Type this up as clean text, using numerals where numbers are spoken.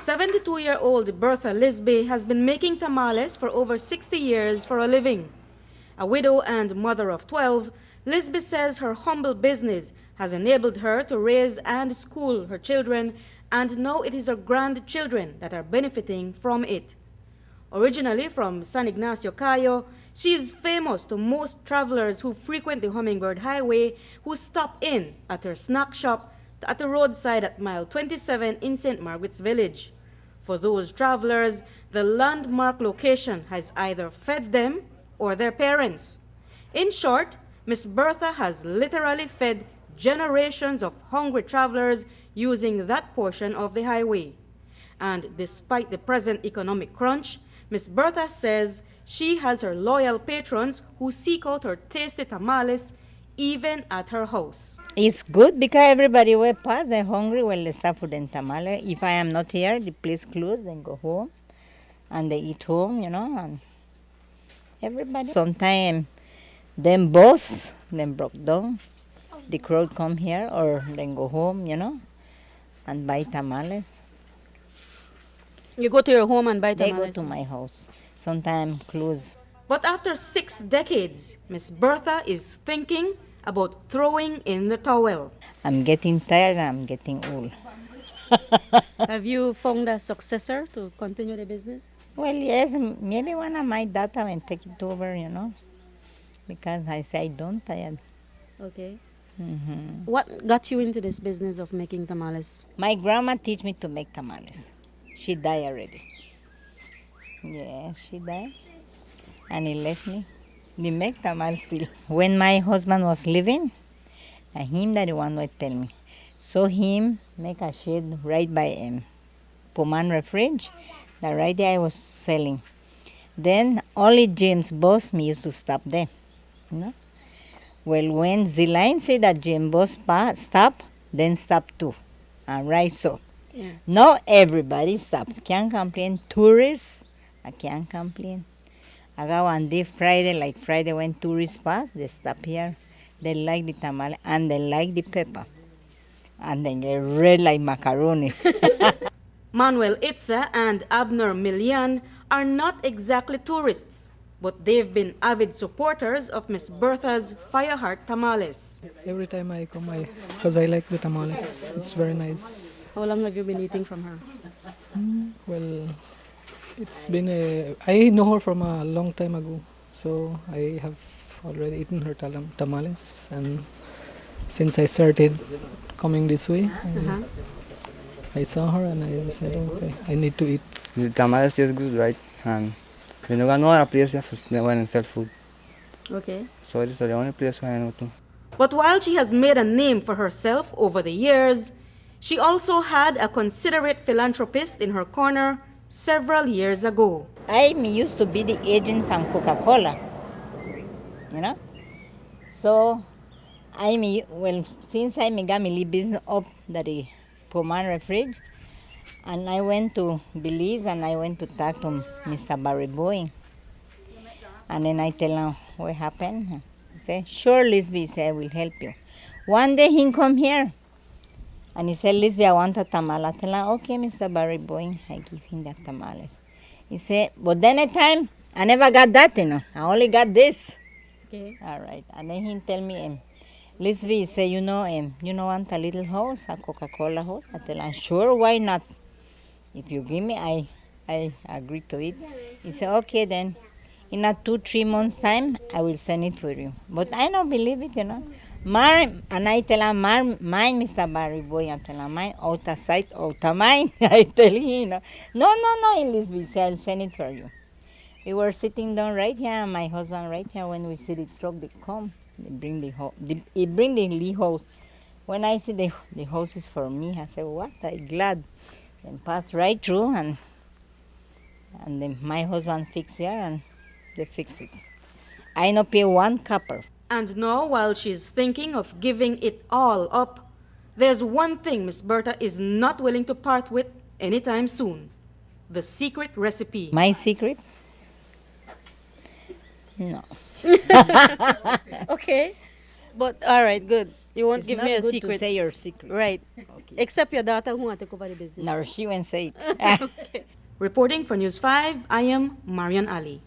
72-year-old Bertha Lisby has been making tamales for over 60 years for a living. A widow and mother of 12, Lisby says her humble business has enabled her to raise and school her children, and now it is her grandchildren that are benefiting from it. Originally from San Ignacio, Cayo, she is famous to most travelers who frequent the Hummingbird Highway, who stop in at her snack shop at the roadside at mile 27 in St. Margaret's Village. For those travelers, the landmark location has either fed them or their parents. In short, Miss Bertha has literally fed generations of hungry travelers using that portion of the highway. And despite the present economic crunch, Miss Bertha says she has her loyal patrons who seek out her tasty tamales even at her house. It's good because everybody will pass, they're hungry, well, they stop for the tamale. If I am not here, the place closed, then go home, and they eat home, and everybody. Sometimes them boss, them broke down, the crowd come here, or then go home, and buy tamales. You go to your home and buy tamales? They go to my house, sometimes close. But after 6 decades, Miss Bertha is thinking about throwing in the towel. I'm getting tired, I'm getting old. Have you found a successor to continue the business? Well, yes, maybe one of my daughter will take it over, because I say I don't tired. Okay. Mm-hmm. What got you into this business of making tamales? My grandma teach me to make tamales. She died already. Yes, she died. And he left me. They make tamales still. When my husband was living, him that the one would tell me. So him make a shed right by Poman fridge. That right there I was selling. Then only James boss me used to stop there. Well, when the line said that James boss stop, then stop too. And right so. Yeah. Now everybody stop. Can't complain. Tourists, I can't complain. I got one day Friday when tourists pass, they stop here. They like the tamale and they like the pepper. And then they red like macaroni. Manuel Itza and Abner Milian are not exactly tourists, but they've been avid supporters of Miss Bertha's Fireheart tamales. Every time I come, because I like the tamales. It's very nice. How long have you been eating from her? Well, it's been I know her from a long time ago, so I have already eaten her tamales, and since I started coming this way, I saw her and I said, okay, I need to eat. The tamales is good, right? And we don't got no other place when sell food. Okay. So this is the only place where I know to. But while she has made a name for herself over the years, she also had a considerate philanthropist in her corner several years ago. I used to be the agent from Coca-Cola, So since I got my business up the Poman fridge, and I went to Belize and I went to talk to Mr. Barry Boeing. And then I tell him what happened. He said, sure, Lisby, I will help you. One day he come here and he said, Lisby, I want a tamal. I tell him, okay, Mr. Barry Boeing, I give him the tamales. He said, but then a time, I never got that, I only got this. Okay. All right. And then he tell me, Lisby, say, you want a little house, a Coca-Cola house? I tell him, sure, why not? If you give me, I agree to it. He said, okay, then in a 2-3 months time, I will send it for you. But I don't believe it, And I tell him, mine, Mr. Barry Boy, I tell him, mine, out of sight, out of mind. I tell him, no, Lisby, say, I'll send it for you. We were sitting down right here, and my husband right here, when we see the truck, they come. They bring the house. When I see the house is for me, I say, what? I'm glad. And pass right through, and then my husband fix here, and they fix it. I no pay 1 copper. And now, while she's thinking of giving it all up, there's one thing Miss Bertha is not willing to part with anytime soon: the secret recipe. My secret? No. Okay. But all right, good. You won't It's give not me a good secret. to say your secret. Right. Okay. Except your daughter who want to take over the business. No, she won't say it. Reporting for News 5, I am Marian Ali.